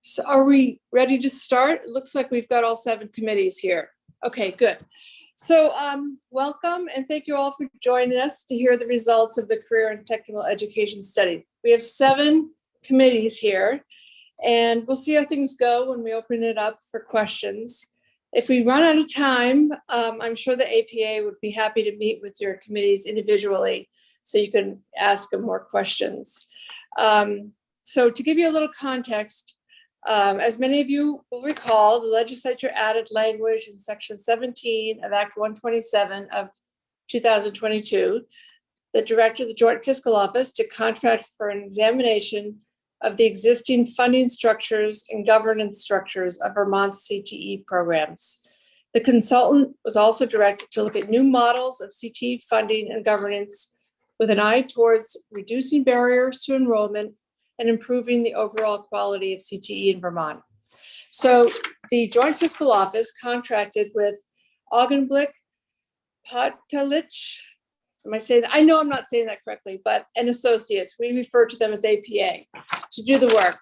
So are we ready to start? It looks like we've got all 7 committees here. Okay, good. So welcome and thank you all for joining us to hear the results of the Career and Technical Education Study. We have 7 committees here and we'll see how things go when we open it up for questions. If we run out of time, I'm sure the APA would be happy to meet with your committees individually so you can ask them more questions. So to give you a little context, as many of you will recall, the legislature added language in Section 17 of Act 127 of 2022 that directed the Joint Fiscal Office to contract for an examination of the existing funding structures and governance structures of Vermont's CTE programs. The consultant was also directed to look at new models of CTE funding and governance with an eye towards reducing barriers to enrollment and improving the overall quality of CTE in Vermont. So the Joint Fiscal Office contracted with Augenblick Patalich, am I saying that? I know I'm not saying that correctly, but and associates, we refer to them as APA, to do the work.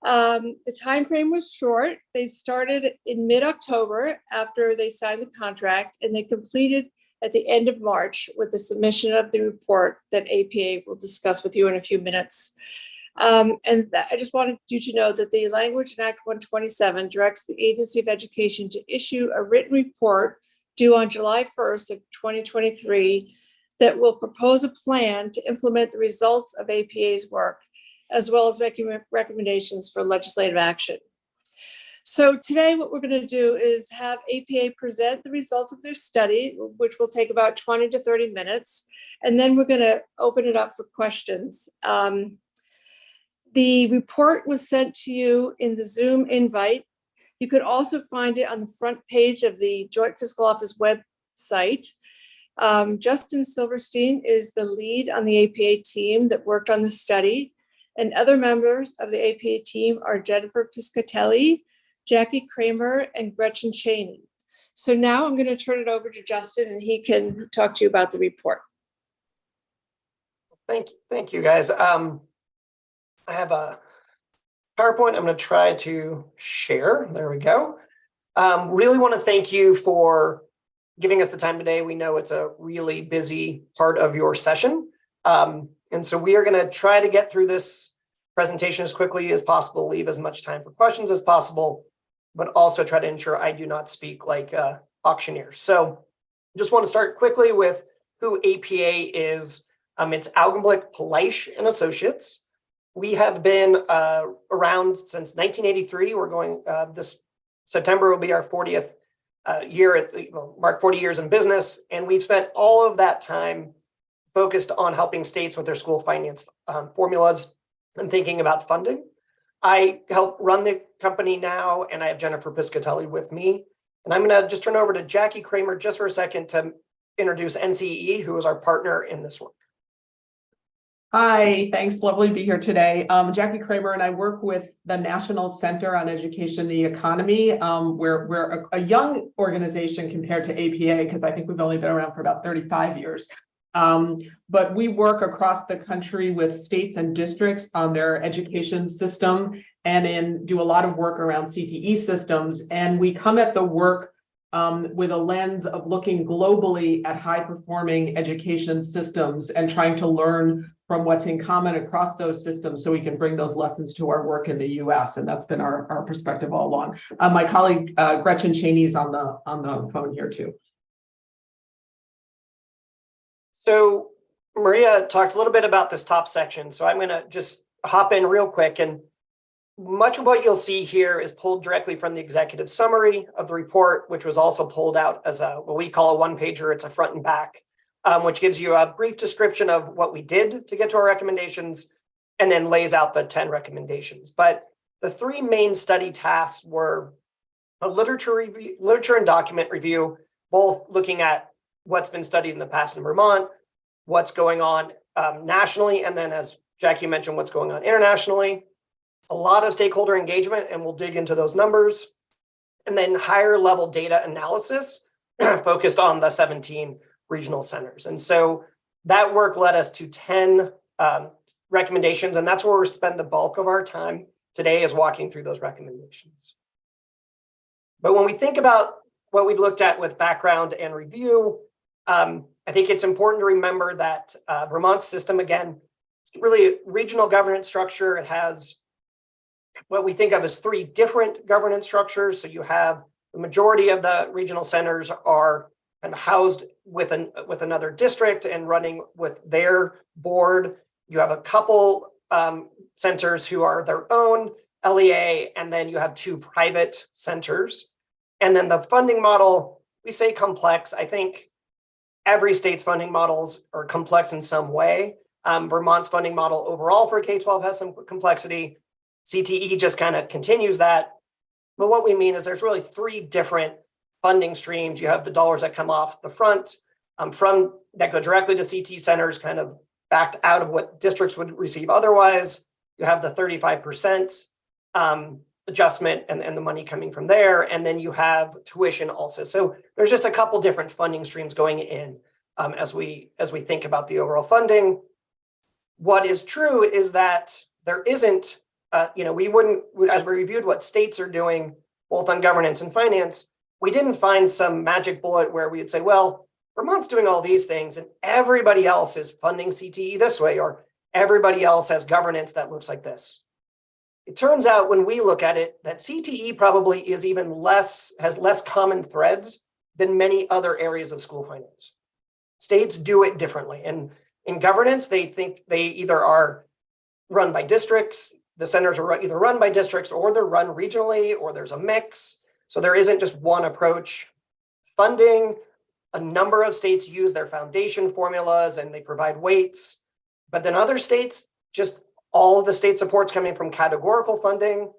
The time frame was short. They started in mid-October after they signed the contract, and they completed at the end of March with the submission of the report that APA will discuss with you in a few minutes. I just wanted you to know that the language in Act 127 directs the Agency of Education to issue a written report due on July 1st of 2023 that will propose a plan to implement the results of APA's work, as well as making recommendations for legislative action. So today what we're going to do is have APA present the results of their study, which will take about 20 to 30 minutes, and then we're going to open it up for questions. The report was sent to you in the Zoom invite. You could also find it on the front page of the Joint Fiscal Office website. Justin Silverstein is the lead on the APA team that worked on the study, and other members of the APA team are Jennifer Piscatelli, Jackie Kramer, and Gretchen Cheney. So now I'm going to turn it over to Justin and he can talk to you about the report. Thank you guys. I have a PowerPoint I'm going to try to share. There we go. Really want to thank you for giving us the time today. We know it's a really busy part of your session. And so we are going to try to get through this presentation as quickly as possible, leave as much time for questions as possible, but also try to ensure I do not speak like an auctioneer. So just want to start quickly with who APA is. It's Augenblick Patalich and Associates. We have been around since 1983. We're going, this September will be our 40th year, mark 40 years in business. And we've spent all of that time focused on helping states with their school finance formulas and thinking about funding. I help run the company now, and I have Jennifer Piscatelli with me. And I'm going to just turn over to Jackie Kramer just for a second to introduce NCE, who is our partner in this work. Hi, thanks. Lovely to be here today. Jackie Kramer and I work with the National Center on Education and the Economy. We're a young organization compared to APA because I think we've only been around for about 35 years. But we work across the country with states and districts on their education system and do a lot of work around CTE systems. And we come at the work with a lens of looking globally at high-performing education systems and trying to learn from what's in common across those systems so we can bring those lessons to our work in the US. And that's been our perspective all along. My colleague Gretchen Cheney is on the phone here too. So Maria talked a little bit about this top section. So I'm going to just hop in real quick, and much of what you'll see here is pulled directly from the executive summary of the report, which was also pulled out as what we call a one-pager. It's a front and back, which gives you a brief description of what we did to get to our recommendations and then lays out the 10 recommendations. But the 3 main study tasks were a literature and document review, both looking at what's been studied in the past in Vermont, what's going on nationally, and then as Jackie mentioned, what's going on internationally. A lot of stakeholder engagement, and we'll dig into those numbers. And then higher level data analysis focused on the 17 regional centers. And so that work led us to 10 recommendations, and that's where we spend the bulk of our time today, is walking through those recommendations. But when we think about what we looked at with background and review, I think it's important to remember that Vermont's system, again, it's really regional governance structure. It has what we think of as 3 different governance structures. So you have the majority of the regional centers are kind of housed with another district and running with their board. You have a couple centers who are their own LEA, and then you have 2 private centers. And then the funding model, we say complex. I think every state's funding models are complex in some way. Vermont's funding model overall for K-12 has some complexity. CTE just kind of continues that. But what we mean is there's really 3 different funding streams. You have the dollars that come off the front from that go directly to CTE centers, kind of backed out of what districts would receive otherwise. You have the 35% adjustment and the money coming from there. And then you have tuition also. So there's just a couple different funding streams going in as we think about the overall funding. What is true is that there isn't, we wouldn't, as we reviewed what states are doing, both on governance and finance, we didn't find some magic bullet where we would say, well, Vermont's doing all these things and everybody else is funding CTE this way, or everybody else has governance that looks like this. It turns out when we look at it that CTE probably is has less common threads than many other areas of school finance. States do it differently. And in governance, they think they either are run by districts, the centers are either run by districts or they're run regionally, or there's a mix. So there isn't just one approach. Funding, a number of states use their foundation formulas and they provide weights, but then other states, just all of the state support's coming from categorical funding.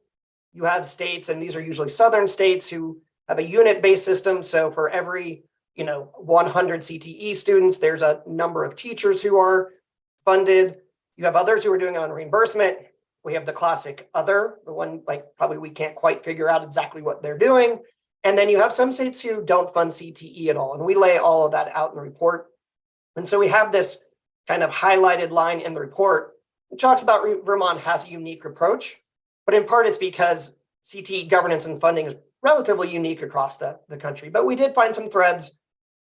You have states, and these are usually southern states, who have a unit-based system. So for every 100 CTE students, there's a number of teachers who are funded. You have others who are doing it on reimbursement. We have the classic other, the one like probably we can't quite figure out exactly what they're doing. And then you have some states who don't fund CTE at all. And we lay all of that out in the report. And so we have this kind of highlighted line in the report. It talks about Vermont has a unique approach, but in part it's because CTE governance and funding is relatively unique across the country. But we did find some threads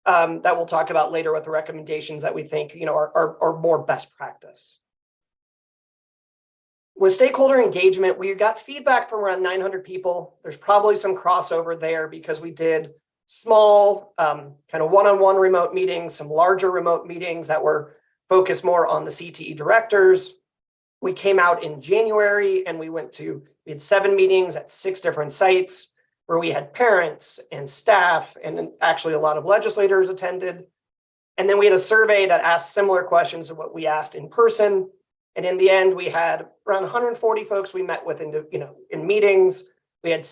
that we'll talk about later with the recommendations that we think are more best practice. With stakeholder engagement, we got feedback from around 900 people. There's probably some crossover there because we did small kind of one-on-one remote meetings, some larger remote meetings that were focused more on the CTE directors. We came out in January and we had 7 meetings at 6 different sites where we had parents and staff and actually a lot of legislators attended. And then we had a survey that asked similar questions to what we asked in person. And in the end, we had around 140 folks we met with in meetings. We had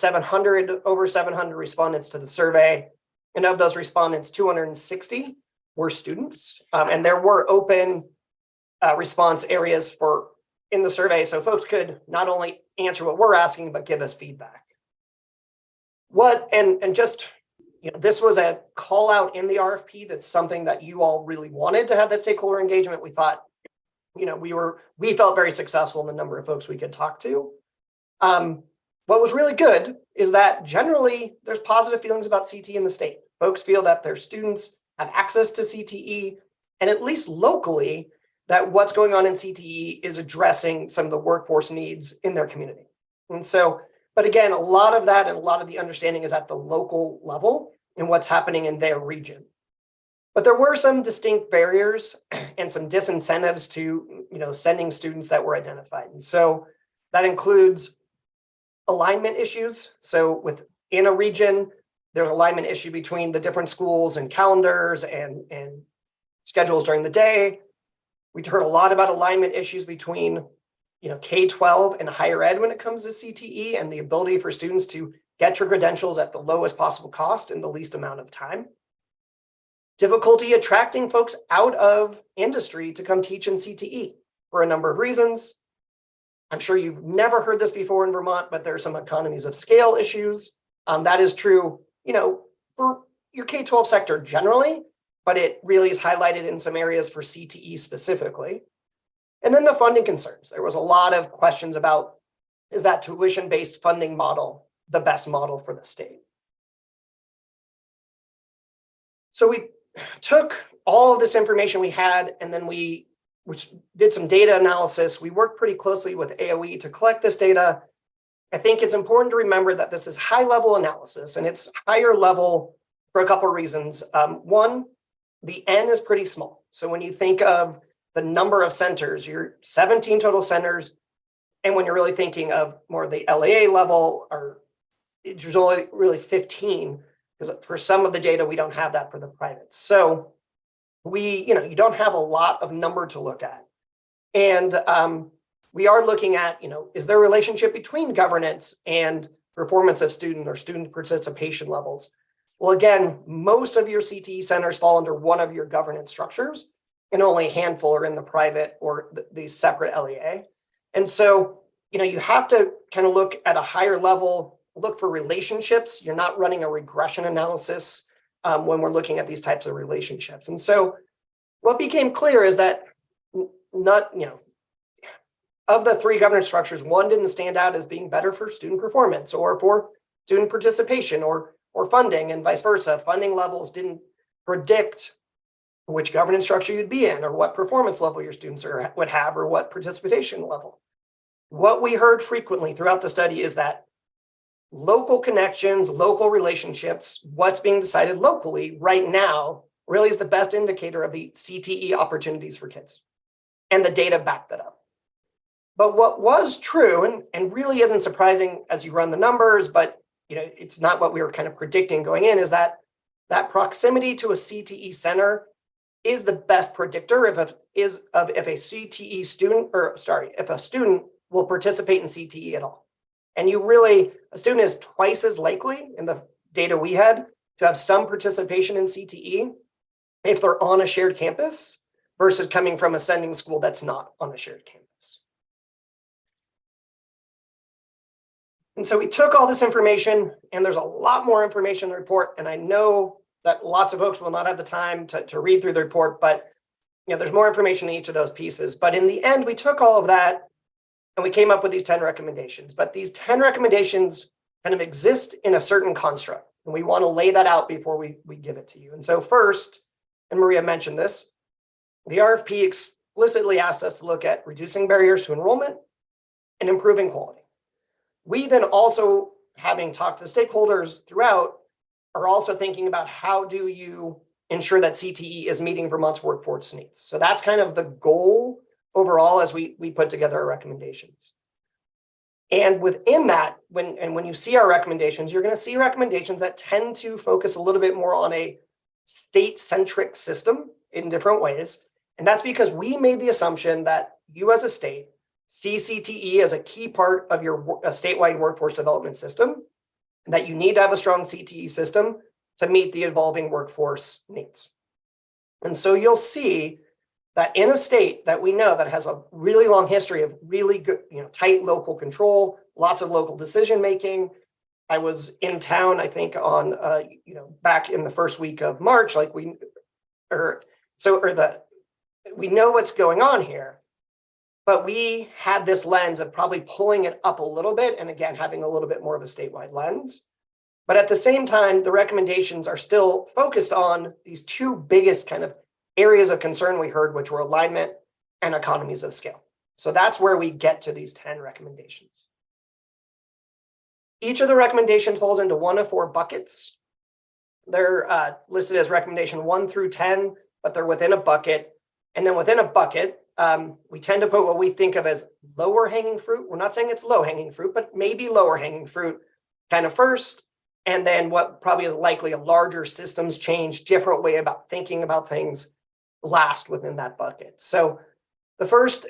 over 700 respondents to the survey. And of those respondents, 260 were students. And there were open response areas in the survey. So folks could not only answer what we're asking, but give us feedback. This was a call out in the RFP. That's something that you all really wanted to have, that stakeholder engagement. We thought, we felt very successful in the number of folks we could talk to. What was really good is that generally there's positive feelings about CTE in the state. Folks feel that their students have access to CTE, and at least locally, that what's going on in CTE is addressing some of the workforce needs in their community. And so, but again, a lot of that and a lot of the understanding is at the local level and what's happening in their region. But there were some distinct barriers and some disincentives to, sending students that were identified. And so that includes alignment issues. So within a region, there's an alignment issue between the different schools and calendars and schedules during the day. We heard a lot about alignment issues between, K-12 and higher ed when it comes to CTE and the ability for students to get your credentials at the lowest possible cost in the least amount of time. Difficulty attracting folks out of industry to come teach in CTE for a number of reasons. I'm sure you've never heard this before in Vermont, but there are some economies of scale issues. That is true, for your K-12 sector generally, but it really is highlighted in some areas for CTE specifically. And then the funding concerns. There was a lot of questions about, is that tuition-based funding model the best model for the state? So we took all of this information we had, and then we did some data analysis. We worked pretty closely with AOE to collect this data. I think it's important to remember that this is high-level analysis, and it's higher level for a couple of reasons. One, the N is pretty small. So when you think of the number of centers, you're 17 total centers. And when you're really thinking of more of the LAA level, or there's only really 15, because for some of the data, we don't have that for the privates. So you don't have a lot of number to look at. And we are looking at, is there a relationship between governance and performance of student or student participation levels? Well, again, most of your CTE centers fall under one of your governance structures, and only a handful are in the private or the separate LEA. And so, you have to kind of look at a higher level, look for relationships. You're not running a regression analysis when we're looking at these types of relationships. And so what became clear is that of the three governance structures, one didn't stand out as being better for student performance or for student participation or funding, and vice versa. Funding levels didn't predict which governance structure you'd be in or what performance level your students would have or what participation level. What we heard frequently throughout the study is that local connections, local relationships, what's being decided locally right now really is the best indicator of the CTE opportunities for kids. And the data backed that up. But what was true, and really isn't surprising as you run the numbers, but it's not what we were kind of predicting going in, is that proximity to a CTE center is the best predictor if a student will participate in CTE at all. And a student is twice as likely in the data we had to have some participation in CTE if they're on a shared campus versus coming from a sending school that's not on a shared campus. And so we took all this information, and there's a lot more information in the report. And I know that lots of folks will not have the time to read through the report, but there's more information in each of those pieces. But in the end, we took all of that and we came up with these 10 recommendations. But these 10 recommendations kind of exist in a certain construct, and we want to lay that out before we give it to you. And so first, and Maria mentioned this, the RFP explicitly asked us to look at reducing barriers to enrollment and improving quality. We then also, having talked to the stakeholders throughout, are also thinking about how do you ensure that CTE is meeting Vermont's workforce needs. So that's kind of the goal overall as we put together our recommendations. And within that, when you see our recommendations, you're going to see recommendations that tend to focus a little bit more on a state-centric system in different ways. And that's because we made the assumption that you as a state see CTE as a key part of your statewide workforce development system, and that you need to have a strong CTE system to meet the evolving workforce needs. And so you'll see that in a state that we know that has a really long history of really good, tight local control, lots of local decision-making. I was in town, I think on, back in the first week of March, we know what's going on here. But we had this lens of probably pulling it up a little bit, and again, having a little bit more of a statewide lens. But at the same time, the recommendations are still focused on these two biggest kind of areas of concern we heard, which were alignment and economies of scale. So that's where we get to these 10 recommendations. Each of the recommendations falls into one of four buckets. They're listed as recommendation 1 through 10, but they're within a bucket. And then within a bucket, we tend to put what we think of as lower hanging fruit. We're not saying it's low hanging fruit, but maybe lower hanging fruit kind of first. And then what probably is likely a larger systems change, different way about thinking about things last within that bucket. So the first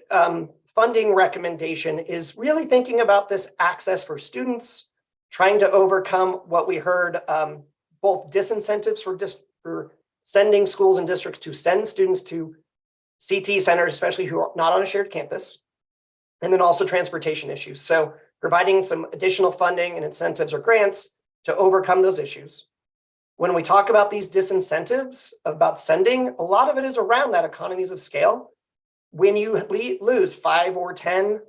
funding recommendation is really thinking about this access for students, trying to overcome what we heard, both disincentives for sending schools and districts to send students to CTE centers, especially who are not on a shared campus, and then also transportation issues. So providing some additional funding and incentives or grants to overcome those issues. When we talk about these disincentives about sending, a lot of it is around that economies of scale. When you lose 5 or 10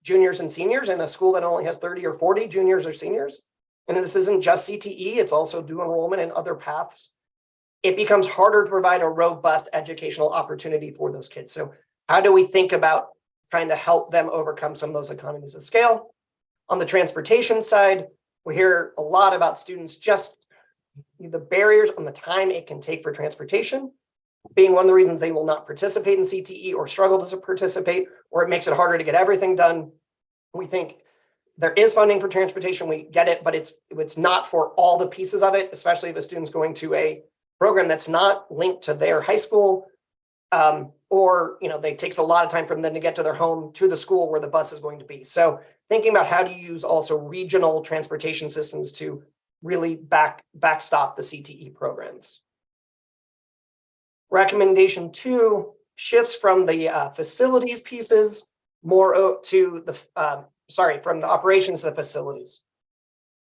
juniors and seniors in a school that only has 30 or 40 juniors or seniors, and this isn't just CTE, it's also dual enrollment and other paths, it becomes harder to provide a robust educational opportunity for those kids. So how do we think about trying to help them overcome some of those economies of scale? On the transportation side, we hear a lot about students just the barriers on the time it can take for transportation being one of the reasons they will not participate in CTE or struggle to participate, or it makes it harder to get everything done. We think there is funding for transportation, we get it, but it's not for all the pieces of it, especially if a student's going to a program that's not linked to their high school, or it takes a lot of time for them to get to their home to the school where the bus is going to be. So thinking about how to use also regional transportation systems to really backstop the CTE programs. Recommendation 2 shifts from the facilities pieces more to the, from the operations to the facilities.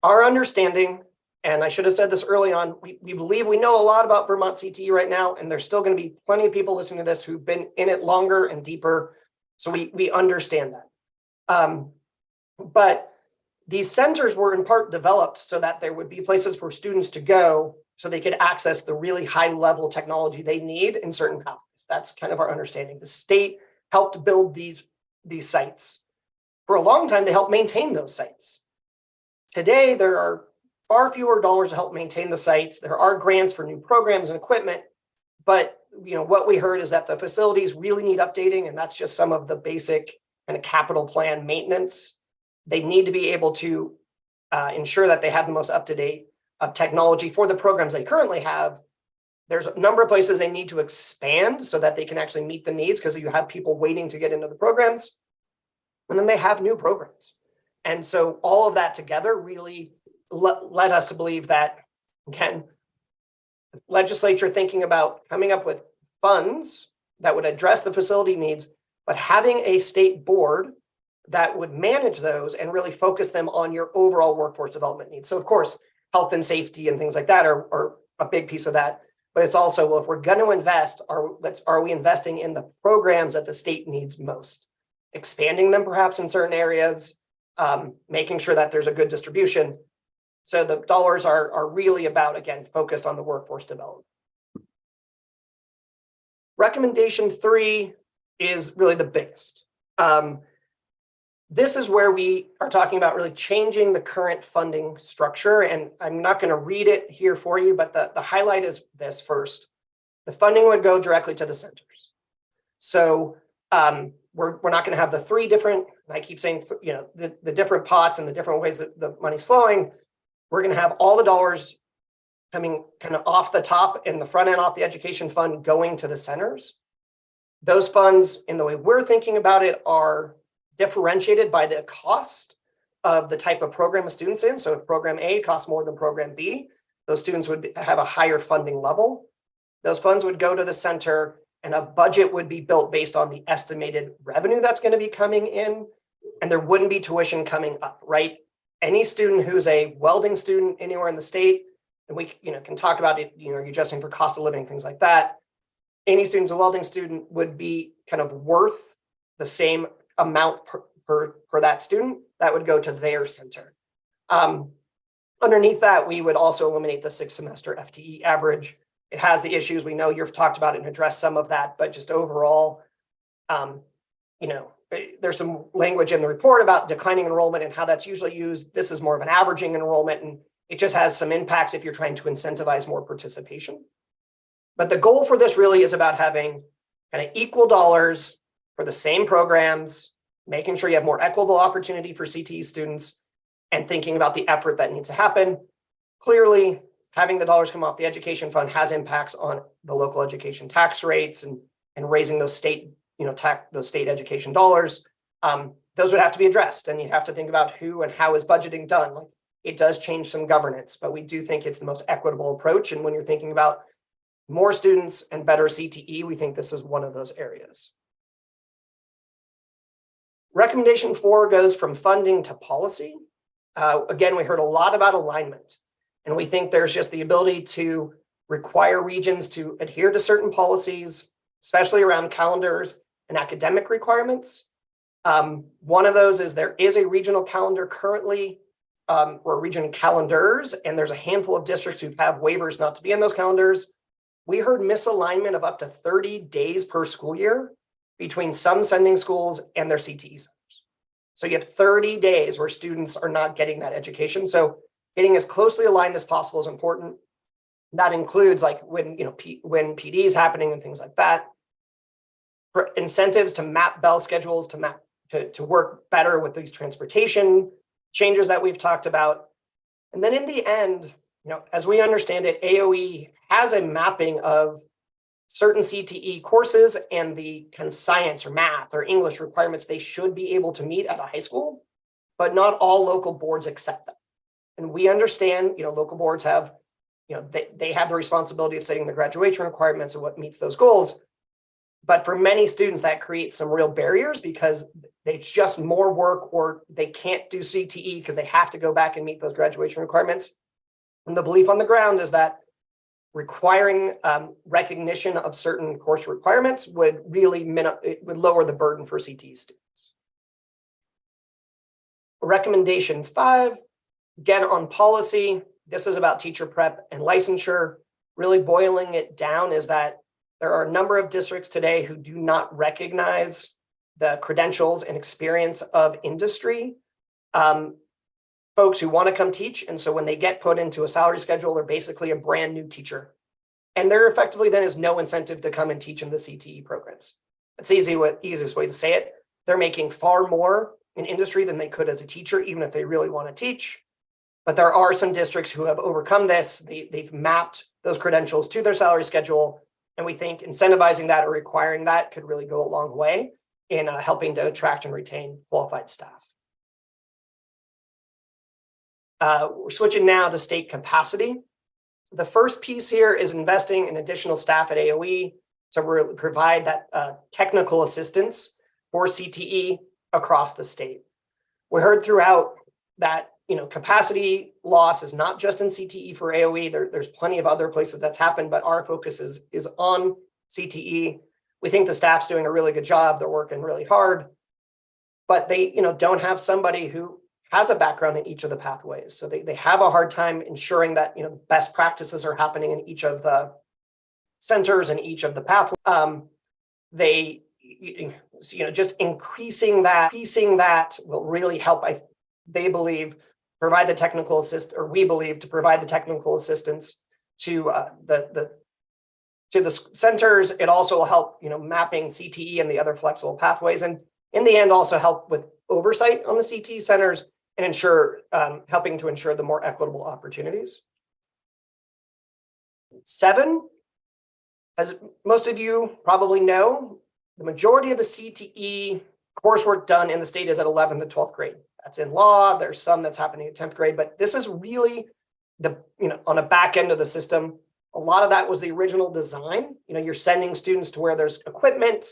Our understanding, and I should have said this early on, we believe we know a lot about Vermont CTE right now, and there's still going to be plenty of people listening to this who've been in it longer and deeper. So we understand that. But these centers were in part developed so that there would be places for students to go so they could access the really high level technology they need in certain pathways. That's kind of our understanding. The state helped build these sites. For a long time, they helped maintain those sites. Today, there are far fewer dollars to help maintain the sites. There are grants for new programs and equipment, but what we heard is that the facilities really need updating, and that's just some of the basic kind of capital plan maintenance. They need to be able to ensure that they have the most up-to-date technology for the programs they currently have. There's a number of places they need to expand so that they can actually meet the needs, because you have people waiting to get into the programs, and then they have new programs. And so all of that together really led us to believe that, again, the legislature thinking about coming up with funds that would address the facility needs, but having a state board that would manage those and really focus them on your overall workforce development needs. So of course, health and safety and things like that are a big piece of that. But it's also, well, if we're going to invest, are we investing in the programs that the state needs most? Expanding them perhaps in certain areas, making sure that there's a good distribution. So the dollars are really about, again, focused on the workforce development. Recommendation 3 is really the biggest. This is where we are talking about really changing the current funding structure. And I'm not going to read it here for you, but the highlight is this first. The funding would go directly to the centers. So we're not going to have the 3 different, and I keep saying, the different pots and the different ways that the money's flowing. We're going to have all the dollars coming kind of off the top in the front end off the education fund going to the centers. Those funds, in the way we're thinking about it, are differentiated by the cost of the type of program a student's in. So if program A costs more than program B, those students would have a higher funding level. Those funds would go to the center, and a budget would be built based on the estimated revenue that's going to be coming in, and there wouldn't be tuition coming up, right? Any student who's a welding student anywhere in the state, and we can talk about it, you're adjusting for cost of living, things like that. Any student's a welding student would be kind of worth the same amount per that student that would go to their center. Underneath that, we would also eliminate the 6 semester FTE average. It has the issues we know you've talked about it and addressed some of that, but just overall, there's some language in the report about declining enrollment and how that's usually used. This is more of an averaging enrollment, and it just has some impacts if you're trying to incentivize more participation. But the goal for this really is about having kind of equal dollars for the same programs, making sure you have more equitable opportunity for CTE students, and thinking about the effort that needs to happen. Clearly, having the dollars come off the education fund has impacts on the local education tax rates and raising those state, those state education dollars. Those would have to be addressed, and you have to think about who and how is budgeting done. Like, it does change some governance, but we do think it's the most equitable approach. And when you're thinking about more students and better CTE, we think this is one of those areas. Recommendation 4 goes from funding to policy. Again, we heard a lot about alignment. And we think there's just the ability to require regions to adhere to certain policies, especially around calendars and academic requirements. One of those is there is a regional calendar currently, or regional calendars, and there's a handful of districts who have waivers not to be in those calendars. We heard misalignment of up to 30 days per school year between some sending schools and their CTE centers. So you have 30 days where students are not getting that education. So getting as closely aligned as possible is important. That includes like when when PD is happening and things like that. For incentives to map bell schedules, to work better with these transportation changes that we've talked about. And then in the end, as we understand it, AOE has a mapping of certain CTE courses and the kind of science or math or English requirements they should be able to meet at a high school, but not all local boards accept them. And we understand, local boards have, they have the responsibility of setting the graduation requirements and what meets those goals. But for many students, that creates some real barriers because it's just more work, or they can't do CTE because they have to go back and meet those graduation requirements. And the belief on the ground is that requiring recognition of certain course requirements would really lower the burden for CTE students. Recommendation 5, again on policy, this is about teacher prep and licensure. Really boiling it down is that there are a number of districts today who do not recognize the credentials and experience of industry folks who want to come teach. And so when they get put into a salary schedule, they're basically a brand new teacher. And there effectively then is no incentive to come and teach in the CTE programs. That's the easiest way to say it. They're making far more in industry than they could as a teacher, even if they really want to teach. But there are some districts who have overcome this. They've mapped those credentials to their salary schedule. And we think incentivizing that or requiring that could really go a long way in helping to attract and retain qualified staff. We're switching now to state capacity. The first piece here is investing in additional staff at AOE to provide that technical assistance for CTE across the state. We heard throughout that capacity loss is not just in CTE for AOE. There's plenty of other places that's happened, but our focus is on CTE. We think the staff's doing a really good job. They're working really hard, but they don't have somebody who has a background in each of the pathways. So they have a hard time ensuring that best practices are happening in each of the centers and each of the pathways. Just increasing that will really help. They believe provide the technical assist, or we believe to provide the technical assistance to the centers. It also will help mapping CTE and the other flexible pathways, and in the end also help with oversight on the CTE centers and helping to ensure the more equitable opportunities. 7, as most of you probably know, the majority of the CTE coursework done in the state is at 11th and 12th grade. That's in law. There's some that's happening at 10th grade, but this is really on a back end of the system. A lot of that was the original design. You're sending students to where there's equipment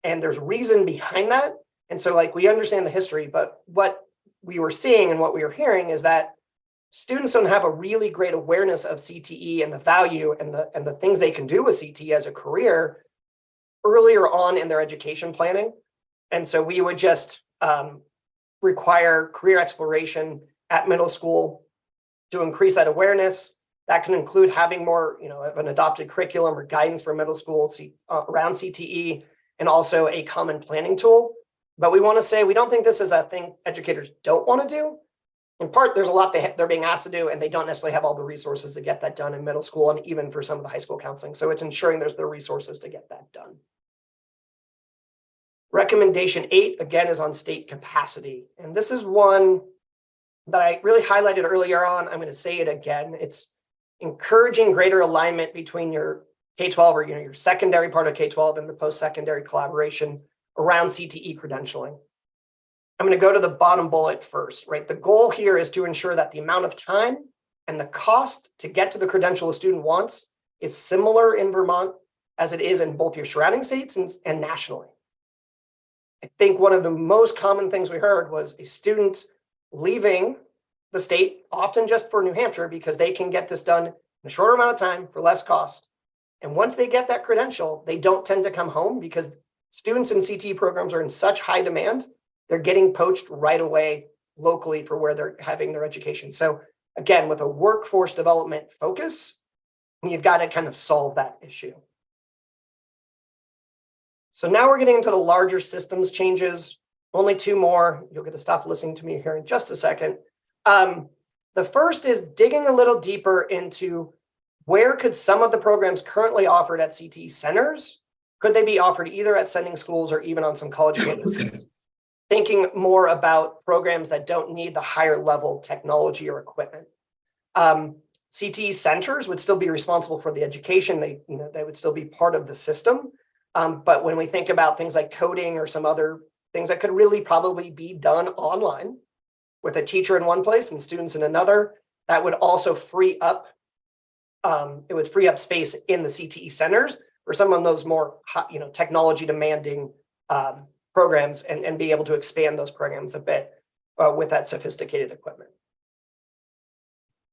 and there's reason behind that. And so we understand the history, but what we were seeing and what we were hearing is that students don't have a really great awareness of CTE and the value and the things they can do with CTE as a career earlier on in their education planning. And so we would just require career exploration at middle school to increase that awareness. That can include having more, of an adopted curriculum or guidance for middle school around CTE, and also a common planning tool. But we want to say we don't think this is a thing educators don't want to do. In part, there's a lot they're being asked to do, and they don't necessarily have all the resources to get that done in middle school and even for some of the high school counseling. So it's ensuring there's the resources to get that done. Recommendation 8, again, is on state capacity. And this is one that I really highlighted earlier on. I'm going to say it again. It's encouraging greater alignment between your K-12 or your secondary part of K-12 and the post-secondary collaboration around CTE credentialing. I'm going to go to the bottom bullet first, right? The goal here is to ensure that the amount of time and the cost to get to the credential a student wants is similar in Vermont as it is in both your surrounding states and nationally. I think one of the most common things we heard was a student leaving the state, often just for New Hampshire, because they can get this done in a shorter amount of time for less cost. And once they get that credential, they don't tend to come home because students in CTE programs are in such high demand. They're getting poached right away locally for where they're having their education. So again, with a workforce development focus, you've got to kind of solve that issue. So now we're getting into the larger systems changes. Only two more. You'll get to stop listening to me here in just a second. The first is digging a little deeper into where could some of the programs currently offered at CTE centers, could they be offered either at sending schools or even on some college campuses? Thinking more about programs that don't need the higher level technology or equipment. CTE centers would still be responsible for the education. They would still be part of the system. But when we think about things like coding or some other things that could really probably be done online with a teacher in one place and students in another, that would also free up, it would free up space in the CTE centers for some of those more technology demanding programs and be able to expand those programs a bit with that sophisticated equipment.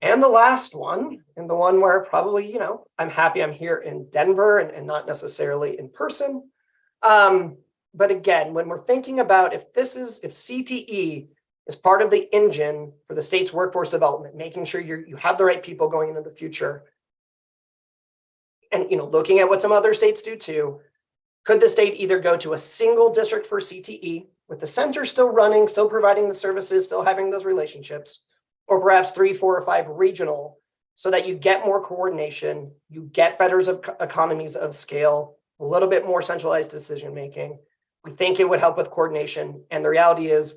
And the last one, and the one where probably, I'm happy I'm here in Denver and not necessarily in person. But again, when we're thinking about if CTE is part of the engine for the state's workforce development, making sure you have the right people going into the future, and looking at what some other states do too, could the state either go to a single district for CTE with the center still running, still providing the services, still having those relationships, or perhaps 3, 4, or 5 regional, so that you get more coordination, you get better economies of scale, a little bit more centralized decision making. We think it would help with coordination, and the reality is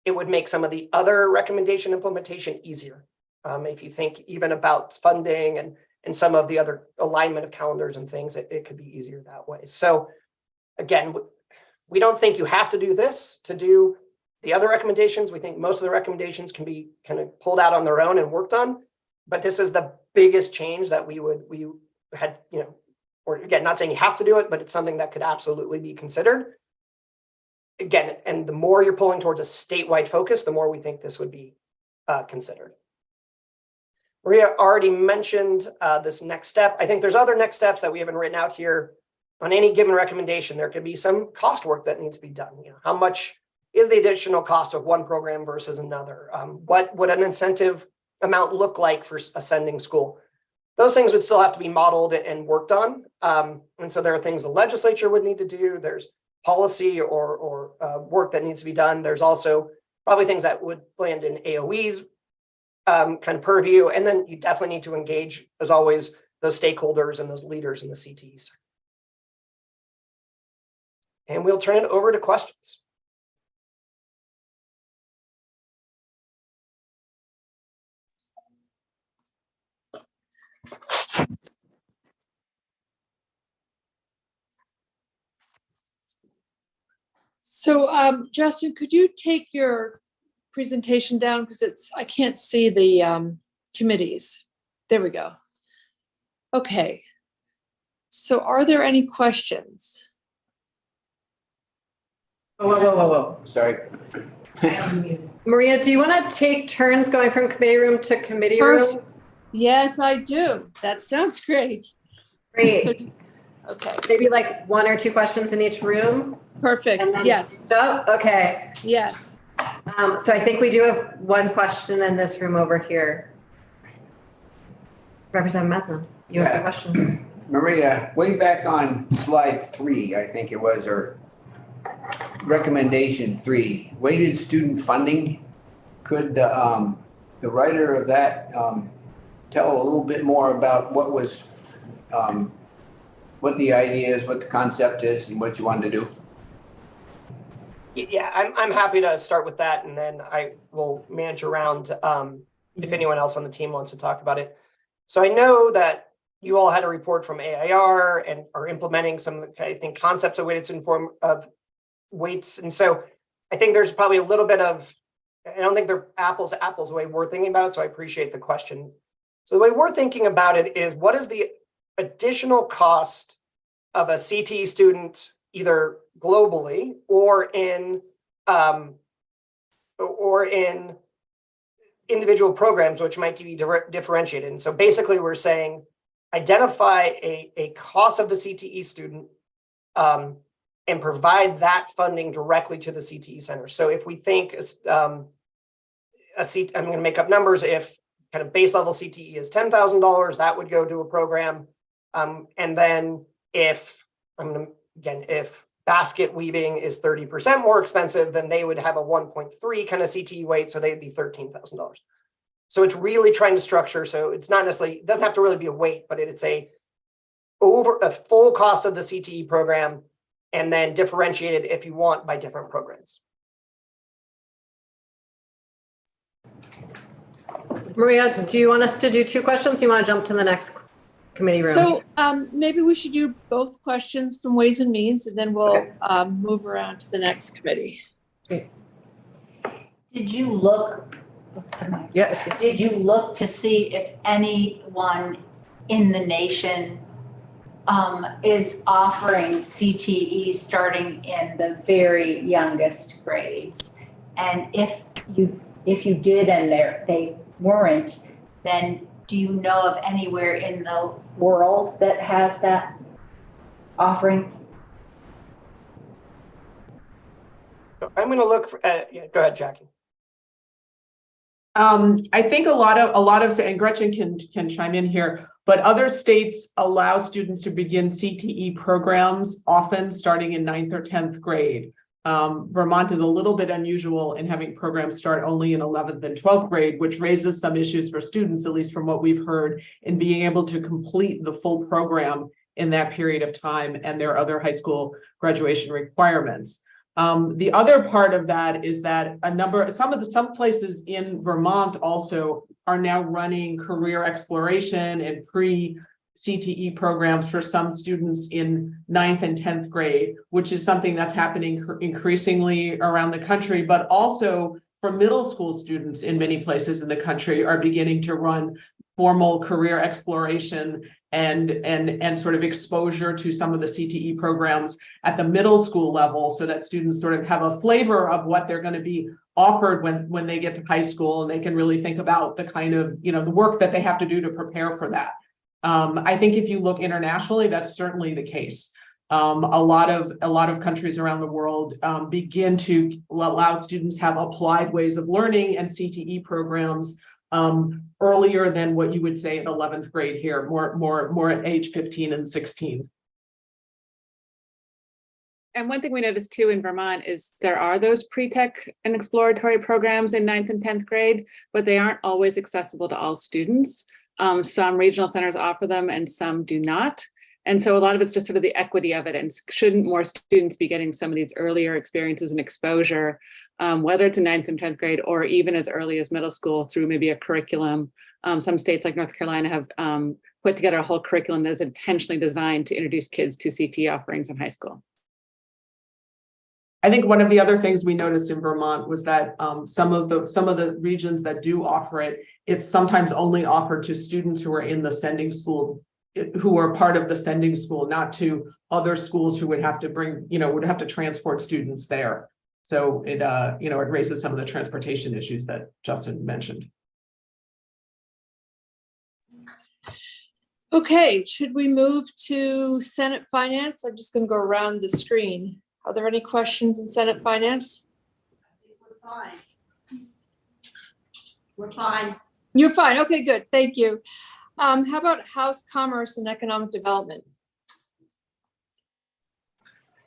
it would make some of the other recommendation implementation easier. If you think even about funding and some of the other alignment of calendars and things, it could be easier that way. So again, we don't think you have to do this to do the other recommendations. We think most of the recommendations can be kind of pulled out on their own and worked on, but this is the biggest change that we had, or again, not saying you have to do it, but it's something that could absolutely be considered. Again, and the more you're pulling towards a statewide focus, the more we think this would be considered. Maria already mentioned this next step. I think there's other next steps that we haven't written out here. On any given recommendation, there could be some cost work that needs to be done. How much is the additional cost of one program versus another? What would an incentive amount look like for a sending school? Those things would still have to be modeled and worked on. And so there are things the legislature would need to do. There's policy or work that needs to be done. There's also probably things that would land in AOE's kind of purview. And then you definitely need to engage, as always, those stakeholders and those leaders in the CTEs. And we'll turn it over to questions. So Justin, could you take your presentation down, because I can't see the committees. There we go. Okay. So are there any questions? Whoa. Sorry. Maria, do you want to take turns going from committee room to committee room? Yes, I do. That sounds great. Great. So, okay. Maybe like 1 or 2 questions in each room? Perfect. And then yes. Stop? Okay. Yes. So I think we do have 1 question in this room over here. Representative Meslin, you have a question. Maria, way back on slide 3, I think it was, or recommendation 3, weighted student funding. Could the writer of that tell a little bit more about what was, what the idea is, what the concept is, and what you wanted to do? Yeah, I'm happy to start with that, and then I will manage around if anyone else on the team wants to talk about it. So I know that you all had a report from AIR and are implementing some, I think, concepts of weighted student form of weights. And so I think there's probably a little bit of, I don't think they're apples to apples the way we're thinking about it. So I appreciate the question. So the way we're thinking about it is, what is the additional cost of a CTE student, either globally or in individual programs, which might be differentiated. And so basically we're saying, identify a cost of the CTE student and provide that funding directly to the CTE center. So if we think I'm going to make up numbers, if kind of base level CTE is $10,000, that would go to a program. And then if basket weaving is 30% more expensive, then they would have a 1.3 kind of CTE weight, so they'd be $13,000. So it's really trying to structure, so it's not necessarily, it doesn't have to really be a weight, but it's a full cost of the CTE program, and then differentiated if you want by different programs. Maria, do you want us to do 2 questions? You want to jump to the next committee room? So maybe we should do both questions from Ways and Means, and then we'll move around to the next committee. Okay. Did you look? Yeah. Did you look to see if anyone in the nation is offering CTE starting in the very youngest grades? And if you did and they weren't, then do you know of anywhere in the world that has that offering? I'm going to look for, go ahead, Jackie. I think a lot of, and Gretchen can chime in here, but other states allow students to begin CTE programs often starting in 9th or 10th grade. Vermont is a little bit unusual in having programs start only in 11th and 12th grade, which raises some issues for students, at least from what we've heard, in being able to complete the full program in that period of time and their other high school graduation requirements. The other part of that is that some places in Vermont also are now running career exploration and pre-CTE programs for some students in 9th and 10th grade, which is something that's happening increasingly around the country, but also for middle school students in many places in the country are beginning to run formal career exploration and sort of exposure to some of the CTE programs at the middle school level, so that students sort of have a flavor of what they're going to be offered when they get to high school, and they can really think about the kind of, the work that they have to do to prepare for that. I think if you look internationally, that's certainly the case. A lot of countries around the world begin to allow students have applied ways of learning and CTE programs earlier than what you would say in 11th grade here, more at age 15 and 16. And one thing we noticed too in Vermont is there are those pre-tech and exploratory programs in 9th and 10th grade, but they aren't always accessible to all students. Some regional centers offer them and some do not. And so a lot of it's just sort of the equity of it, and shouldn't more students be getting some of these earlier experiences and exposure, whether it's in 9th and 10th grade or even as early as middle school through maybe a curriculum. Some states like North Carolina have put together a whole curriculum that is intentionally designed to introduce kids to CTE offerings in high school. I think one of the other things we noticed in Vermont was that some of the regions that do offer it, it's sometimes only offered to students who are in the sending school, who are part of the sending school, not to other schools who would have to bring, would have to transport students there. So it, it raises some of the transportation issues that Justin mentioned. Okay, should we move to Senate Finance? I'm just going to go around the screen. Are there any questions in Senate Finance? We're fine. We're fine. You're fine. Okay, good. Thank you. How about House Commerce and Economic Development?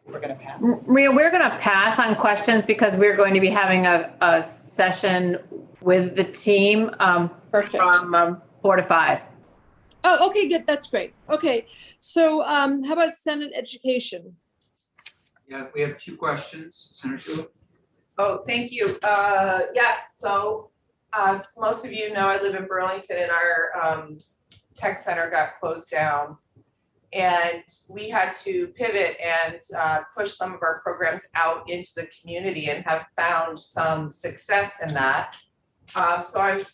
We're going to pass. Maria, we're going to pass on questions because we're going to be having a session with the team Perfect. from 4 to 5. Oh, okay, good. That's great. Okay, so how about Senate Education? Yeah, we have 2 questions, Senator Schuler. Oh, thank you. Yes, so most of you know I live in Burlington, and our tech center got closed down, and we had to pivot and push some of our programs out into the community, and have found some success in that. So I'm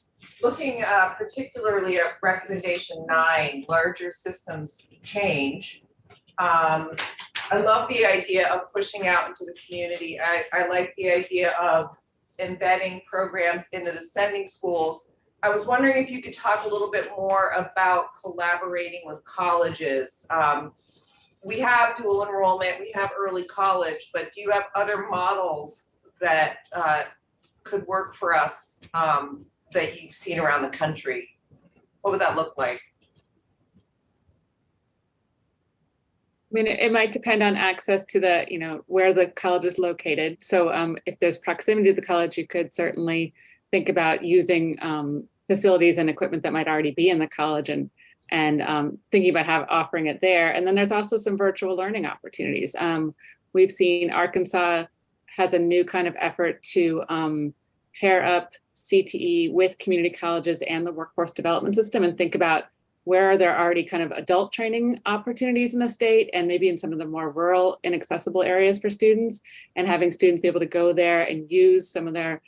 looking particularly at recommendation 9, larger systems change. I love the idea of pushing out into the community. I like the idea of embedding programs into the sending schools. I was wondering if you could talk a little bit more about collaborating with colleges. We have dual enrollment, we have early college, but do you have other models that could work for us that you've seen around the country? What would that look like? I mean, it might depend on access to the, you know, where the college is located. So if there's proximity to the college, you could certainly think about using facilities and equipment that might already be in the college and thinking about offering it there. And then there's also some virtual learning opportunities. We've seen Arkansas has a new kind of effort to pair up CTE with community colleges and the workforce development system and think about where are there already kind of adult training opportunities in the state and maybe in some of the more rural inaccessible areas for students, and having students be able to go there and use some of their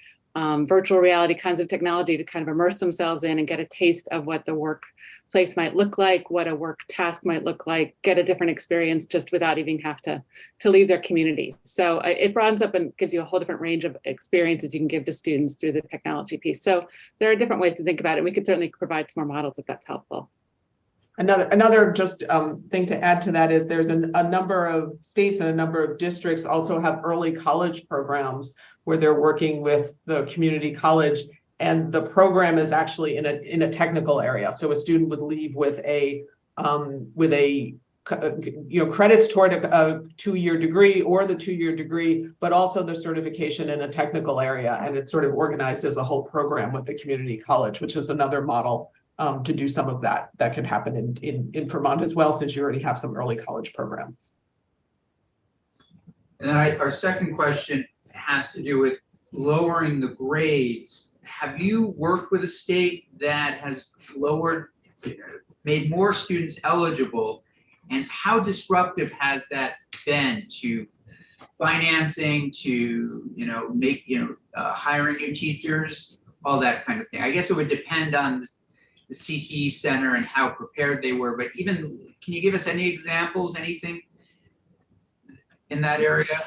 virtual reality kinds of technology to kind of immerse themselves in and get a taste of what the workplace might look like, what a work task might look like, get a different experience just without even have to leave their community. So it broadens up and gives you a whole different range of experiences you can give to students through the technology piece. So there are different ways to think about it. We could certainly provide some more models if that's helpful. Another just thing to add to that is there's a number of states and a number of districts also have early college programs where they're working with the community college, and the program is actually in a technical area. So a student would leave with a credits toward a 2-year degree or the 2-year degree, but also the certification in a technical area, and it's sort of organized as a whole program with the community college, which is another model to do some of that could happen in Vermont as well, since you already have some early college programs. And then our second question has to do with lowering the grades. Have you worked with a state that has made more students eligible, and how disruptive has that been to financing, to hiring new teachers, all that kind of thing? I guess it would depend on the CTE Center and how prepared they were, but even, can you give us any examples, anything in that area?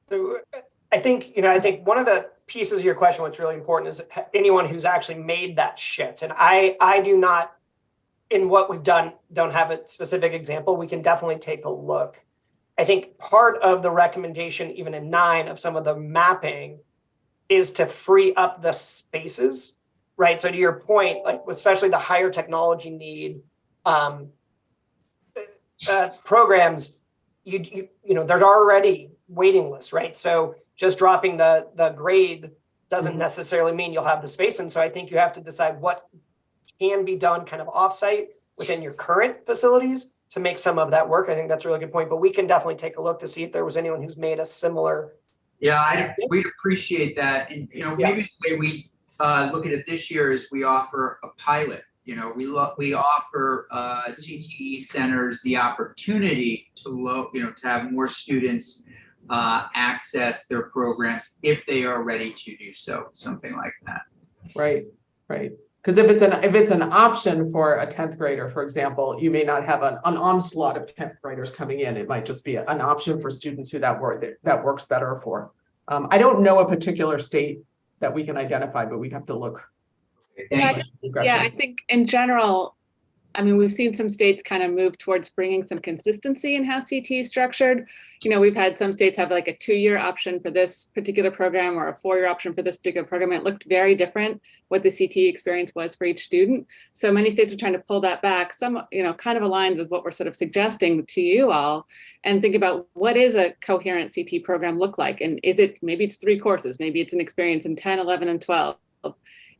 So I think one of the pieces of your question, what's really important, is anyone who's actually made that shift. And I do not, in what we've done, don't have a specific example. We can definitely take a look. I think part of the recommendation, even in 9, of some of the mapping is to free up the spaces. Right. So to your point, like especially the higher technology need programs, there's already waiting lists, right? So just dropping the grade doesn't necessarily mean you'll have the space. And so I think you have to decide what can be done kind of offsite within your current facilities to make some of that work. I think that's a really good point, but we can definitely take a look to see if there was anyone who's made a similar. Yeah, we'd appreciate that. And, maybe the way we look at it this year is we offer a pilot. We offer CTE centers the opportunity to have more students access their programs if they are ready to do so, something like that. Right. Because if it's an option for a 10th grader, for example, you may not have an onslaught of 10th graders coming in. It might just be an option for students who that works better for. I don't know a particular state that we can identify, but we'd have to look. Yeah, I think in general, I mean, we've seen some states kind of move towards bringing some consistency in how CTE is structured. We've had some states have like a 2-year option for this particular program or a 4-year option for this particular program. It looked very different what the CTE experience was for each student. So many states are trying to pull that back, some, kind of aligned with what we're sort of suggesting to you all, and think about what is a coherent CTE program look like? And maybe it's 3 courses, maybe it's an experience in 10, 11, and 12.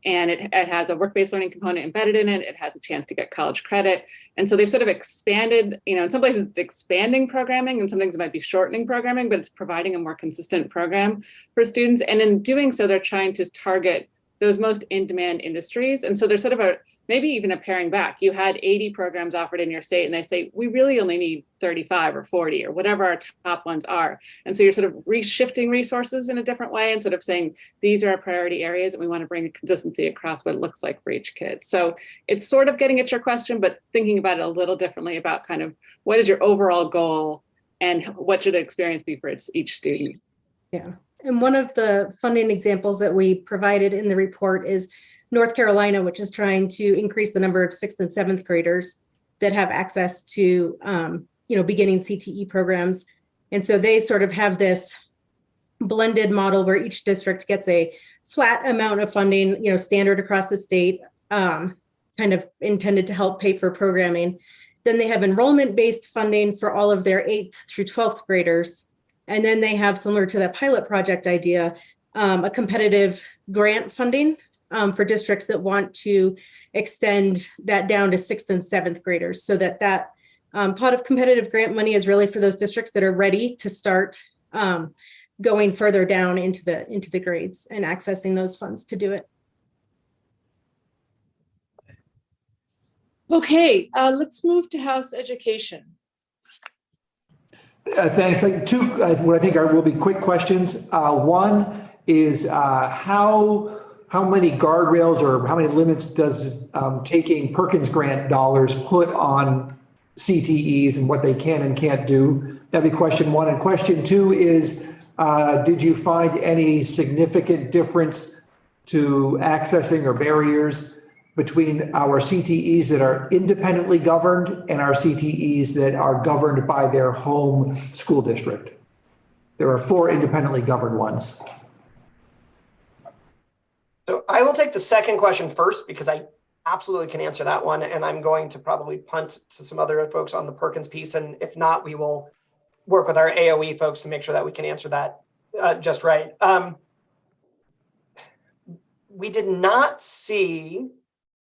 And it has a work-based learning component embedded in it. It has a chance to get college credit. And so they've sort of expanded, in some places it's expanding programming, and some things it might be shortening programming, but it's providing a more consistent program for students. And in doing so, they're trying to target those most in-demand industries. And so there's sort of maybe even a paring back. You had 80 programs offered in your state, and they say, we really only need 35 or 40 or whatever our top ones are. And so you're sort of reshifting resources in a different way and sort of saying, these are our priority areas, and we want to bring a consistency across what it looks like for each kid. So it's sort of getting at your question, but thinking about it a little differently about kind of what is your overall goal and what should the experience be for each student. Yeah. And one of the funding examples that we provided in the report is North Carolina, which is trying to increase the number of 6th and 7th graders that have access to, beginning CTE programs. And so they sort of have this blended model where each district gets a flat amount of funding, standard across the state, kind of intended to help pay for programming. Then they have enrollment-based funding for all of their 8th through 12th graders. And then they have, similar to that pilot project idea, a competitive grant funding for districts that want to extend that down to 6th and 7th graders, so that pot of competitive grant money is really for those districts that are ready to start going further down into the grades and accessing those funds to do it. Okay, let's move to House Education. Thanks. Two, what I think will be quick questions. One is how many guardrails or how many limits does taking Perkins grant dollars put on CTEs and what they can and can't do? That'd be question one. And question two is, did you find any significant difference to accessing or barriers between our CTEs that are independently governed and our CTEs that are governed by their home school district? There are 4 independently governed ones. So I will take the second question first because I absolutely can answer that one. And I'm going to probably punt to some other folks on the Perkins piece. And if not, we will work with our AOE folks to make sure that we can answer that just right. We did not see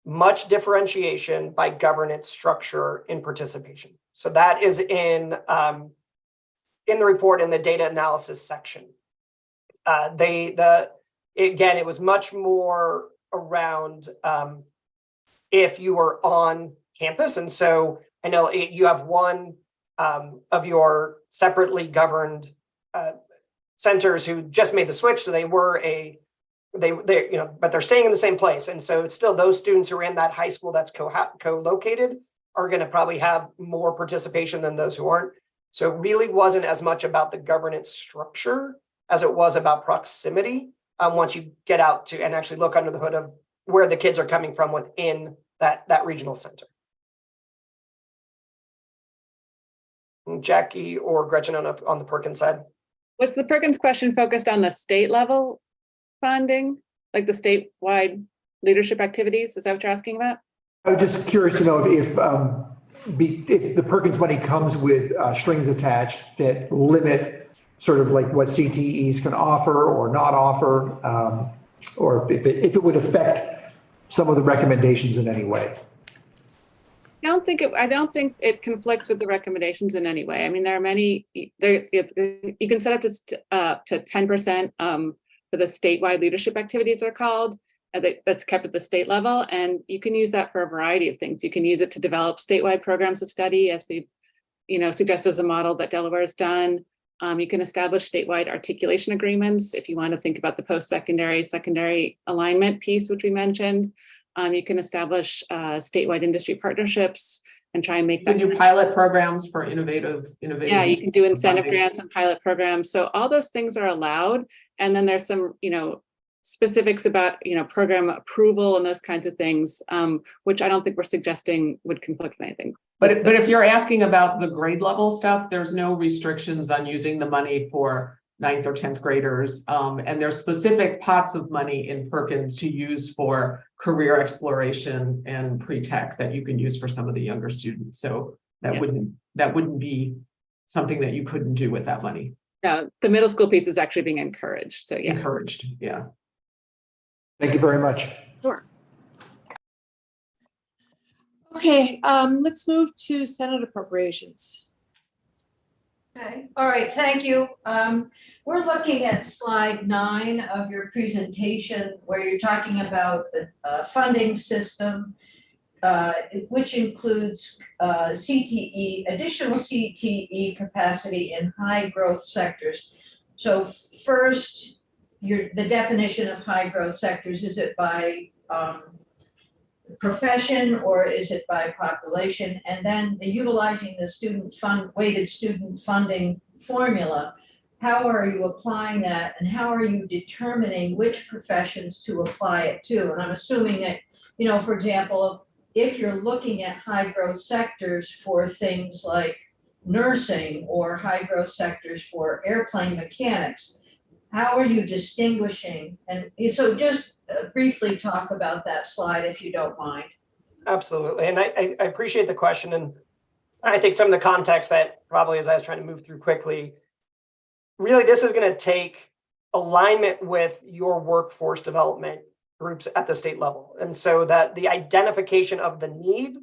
much differentiation by governance structure in participation. So that is in the report in the data analysis section. Again, it was much more around if you were on campus. And so I know you have one of your separately governed centers who just made the switch. So they were but they're staying in the same place. And so it's still those students who are in that high school that's co-located are going to probably have more participation than those who aren't. So it really wasn't as much about the governance structure as it was about proximity. Once you get out to and actually look under the hood of where the kids are coming from within that regional center. Jackie or Gretchen on the Perkins side. Was the Perkins question focused on the state level funding, like the statewide leadership activities? Is that what you're asking about? I was just curious to know if the Perkins money comes with strings attached that limit sort of like what CTEs can offer or not offer, or if it would affect some of the recommendations in any way. I don't think it conflicts with the recommendations in any way. I mean, there are many. You can set up to 10% for the statewide leadership activities are called. That's kept at the state level, and you can use that for a variety of things. You can use it to develop statewide programs of study, as we, suggest as a model that Delaware has done. You can establish statewide articulation agreements if you want to think about the post-secondary alignment piece, which we mentioned. You can establish statewide industry partnerships and try and make that. You can do pilot programs for innovative. Yeah, you can do incentive grants and pilot programs. So all those things are allowed. And then there's some, specifics about, program approval and those kinds of things, which I don't think we're suggesting would conflict with anything. But if you're asking about the grade level stuff, there's no restrictions on using the money for 9th or 10th graders. And there's specific pots of money in Perkins to use for career exploration and pre-tech that you can use for some of the younger students. So that wouldn't be something that you couldn't do with that money. No, the middle school piece is actually being encouraged. So yes. Encouraged, yeah. Thank you very much. Sure. Okay, let's move to Senate appropriations. Okay, all right, thank you. We're looking at slide 9 of your presentation where you're talking about the funding system, which includes additional CTE capacity in high growth sectors. So first, the definition of high growth sectors, is it by profession or is it by population? And then utilizing the weighted student funding formula, how are you applying that, and how are you determining which professions to apply it to? And I'm assuming that, you know, for example, if you're looking at high growth sectors for things like nursing or high growth sectors for airplane mechanics, how are you distinguishing? And so just briefly talk about that slide if you don't mind. Absolutely. And I appreciate the question. And I think some of the context that probably, as I was trying to move through quickly, really this is going to take alignment with your workforce development groups at the state level. And so that the identification of the need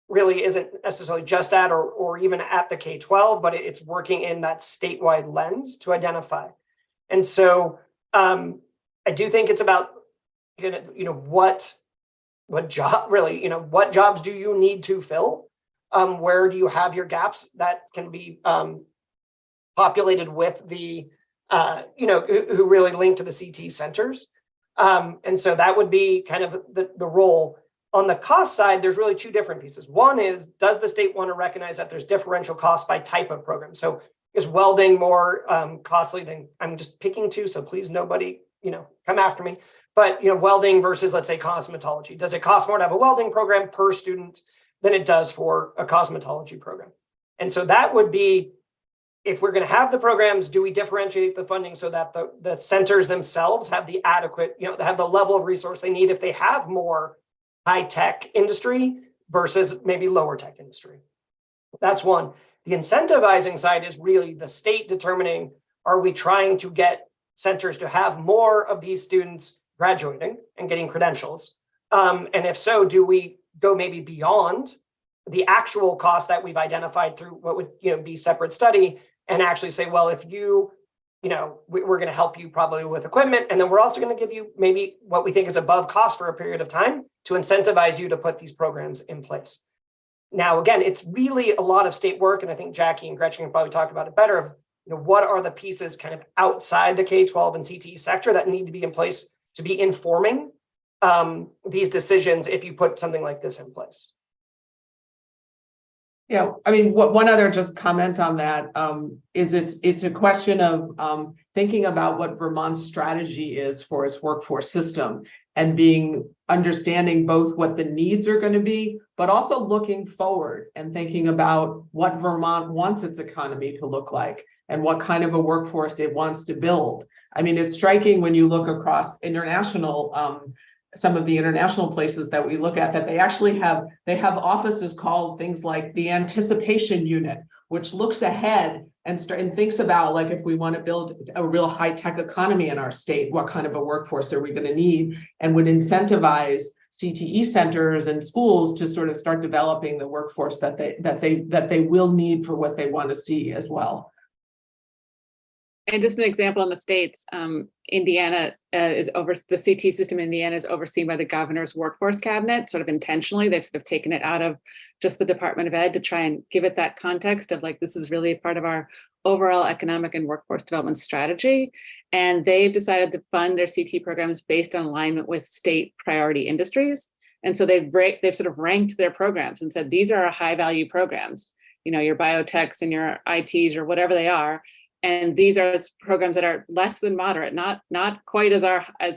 really isn't necessarily just at or even at the K-12, but it's working in that statewide lens to identify. And so I do think it's about, what job really, what jobs do you need to fill? Where do you have your gaps that can be populated with the, who really link to the CTE centers? And so that would be kind of the role. On the cost side, there's really two different pieces. One is, does the state want to recognize that there's differential costs by type of program? So is welding more costly than, I'm just picking two, so please nobody, come after me. But, welding versus, let's say, cosmetology. Does it cost more to have a welding program per student than it does for a cosmetology program? And so that would be, if we're going to have the programs, do we differentiate the funding so that the centers themselves have the adequate, have the level of resource they need if they have more high-tech industry versus maybe lower tech industry? That's one. The incentivizing side is really the state determining, are we trying to get centers to have more of these students graduating and getting credentials? And if so, do we go maybe beyond the actual cost that we've identified through what would be separate study and actually say, well, if we're going to help you probably with equipment, and then we're also going to give you maybe what we think is above cost for a period of time to incentivize you to put these programs in place. Now, again, it's really a lot of state work, and I think Jackie and Gretchen can probably talk about it better of what are the pieces kind of outside the K-12 and CTE sector that need to be in place to be informing these decisions if you put something like this in place. Yeah, I mean, one other just comment on that is it's a question of thinking about what Vermont's strategy is for its workforce system and understanding both what the needs are going to be, but also looking forward and thinking about what Vermont wants its economy to look like and what kind of a workforce it wants to build. I mean, it's striking when you look across international some of the international places that we look at, that they actually have offices called things like the anticipation unit, which looks ahead and thinks about, like, if we want to build a real high-tech economy in our state, what kind of a workforce are we going to need, and would incentivize CTE centers and schools to sort of start developing the workforce that they will need for what they want to see as well. And just an example in the States, Indiana the CT system in Indiana is overseen by the governor's workforce cabinet, sort of intentionally. They've sort of taken it out of just the Department of Ed to try and give it that context of, like, this is really a part of our overall economic and workforce development strategy. And they've decided to fund their CT programs based on alignment with state priority industries. And so they've sort of ranked their programs and said, these are our high value programs, your biotechs and your ITs or whatever they are. And these are programs that are less than moderate, not quite as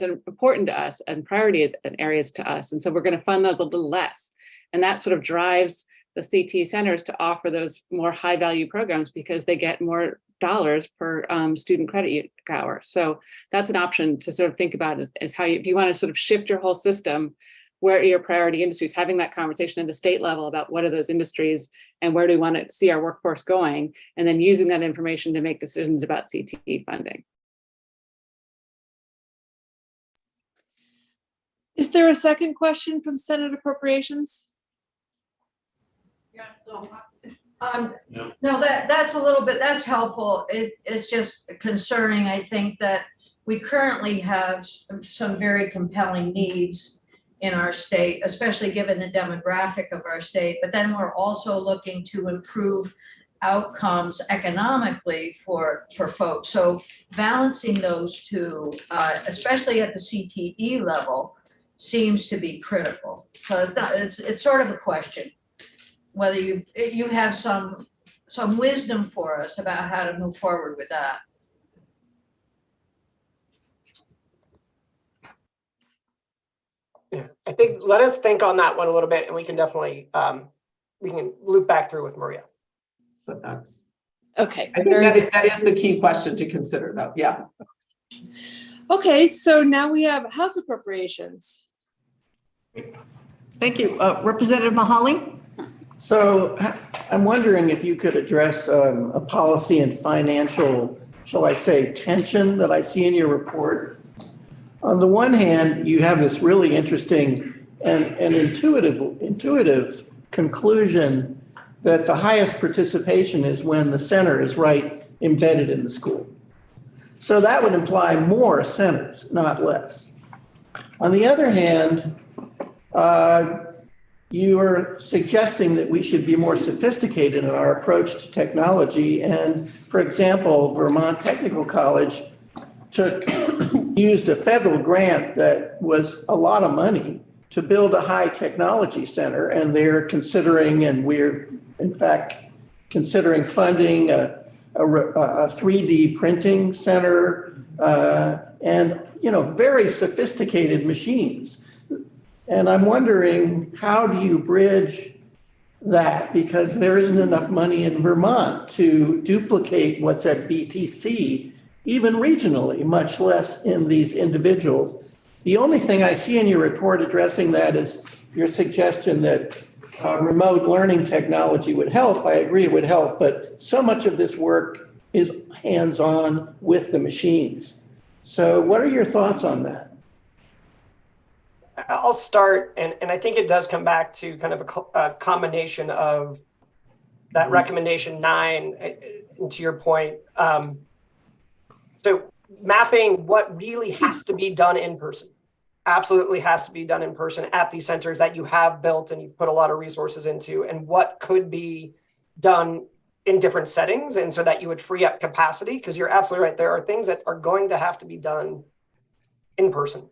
important to us and priority areas to us. And so we're going to fund those a little less. And that sort of drives the CTE centers to offer those more high value programs because they get more dollars per student credit hour. So that's an option to sort of think about is how if you want to sort of shift your whole system, where are your priority industries, having that conversation at the state level about what are those industries and where do we want to see our workforce going, and then using that information to make decisions about CTE funding. Is there a second question from Senate Appropriations? No, that's helpful. It's just concerning. I think that we currently have some very compelling needs in our state, especially given the demographic of our state, but then we're also looking to improve outcomes economically for folks. So balancing those two, especially at the CTE level, seems to be critical. So it's sort of a question, whether you have some wisdom for us about how to move forward with that. Yeah, I think let us think on that one a little bit, and we can definitely we can loop back through with Maria. But that's, Okay. I think that is the key question to consider though, yeah. Okay, so now we have House appropriations. Thank you. Representative Mahali? So I'm wondering if you could address a policy and financial, shall I say, tension that I see in your report. On the one hand, you have this really interesting and intuitive conclusion that the highest participation is when the center is right embedded in the school. So that would imply more centers, not less. On the other hand, you are suggesting that we should be more sophisticated in our approach to technology. And for example, Vermont Technical College used a federal grant that was a lot of money to build a high technology center. And they're considering, and we're in fact considering funding a 3D printing center and, very sophisticated machines. And I'm wondering, how do you bridge that? Because there isn't enough money in Vermont to duplicate what's at VTC, even regionally, much less in these individuals. The only thing I see in your report addressing that is your suggestion that remote learning technology would help. I agree it would help, but so much of this work is hands-on with the machines. So what are your thoughts on that? I'll start, and I think it does come back to kind of a combination of that recommendation 9, and to your point. So mapping what really has to be done in person, absolutely has to be done in person at these centers that you have built and you've put a lot of resources into, and what could be done in different settings, and so that you would free up capacity, because you're absolutely right. There are things that are going to have to be done in person.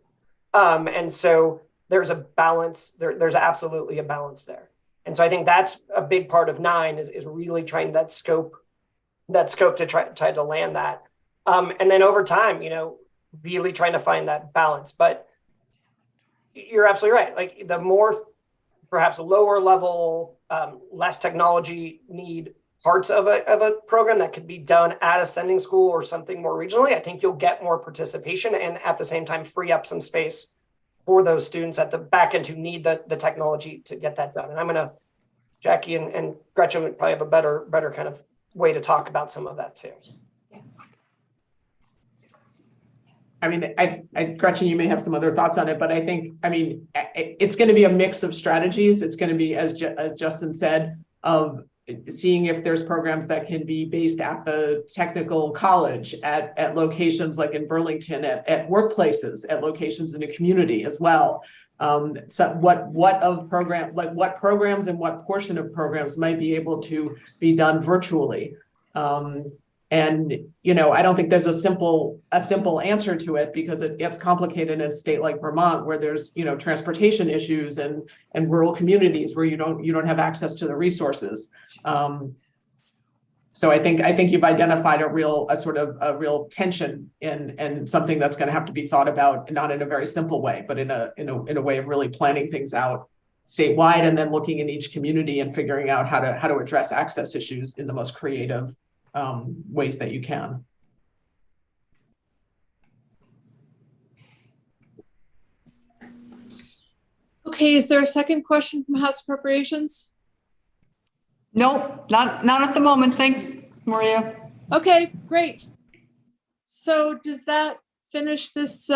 And so there's a balance, there's absolutely a balance there. And so I think that's a big part of 9 is really trying that scope to try to land that. And then over time, really trying to find that balance. But you're absolutely right. Like the more perhaps lower level, less technology need parts of a program that could be done at a sending school or something more regionally, I think you'll get more participation and at the same time free up some space for those students at the back end who need the technology to get that done. And I'm gonna, Jackie and Gretchen would probably have a better kind of way to talk about some of that too. I mean, Gretchen, you may have some other thoughts on it, but I think, it's going to be a mix of strategies. It's going to be, as Justin said, of seeing if there's programs that can be based at the technical college, at locations like in Burlington, at workplaces, at locations in the community as well. So what programs and what portion of programs might be able to be done virtually. And, I don't think there's a simple answer to it, because it gets complicated in a state like Vermont, where there's, transportation issues and rural communities where you don't have access to the resources. So I think you've identified a real tension and something that's going to have to be thought about, not in a very simple way, but in a way of really planning things out statewide, and then looking in each community and figuring out how to address access issues in the most creative ways that you can. Okay, is there a second question from House Appropriations? No, not at the moment. Thanks, Maria. Okay, great. So does that finish this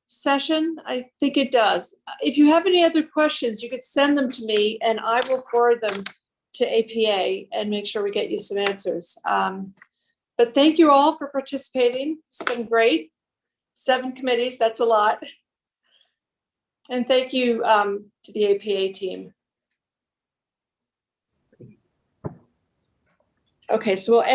session? I think it does. If you have any other questions, you could send them to me and I will forward them to APA and make sure we get you some answers. But thank you all for participating. It's been great. 7 committees, that's a lot. And thank you to the APA team. Okay, so we'll end.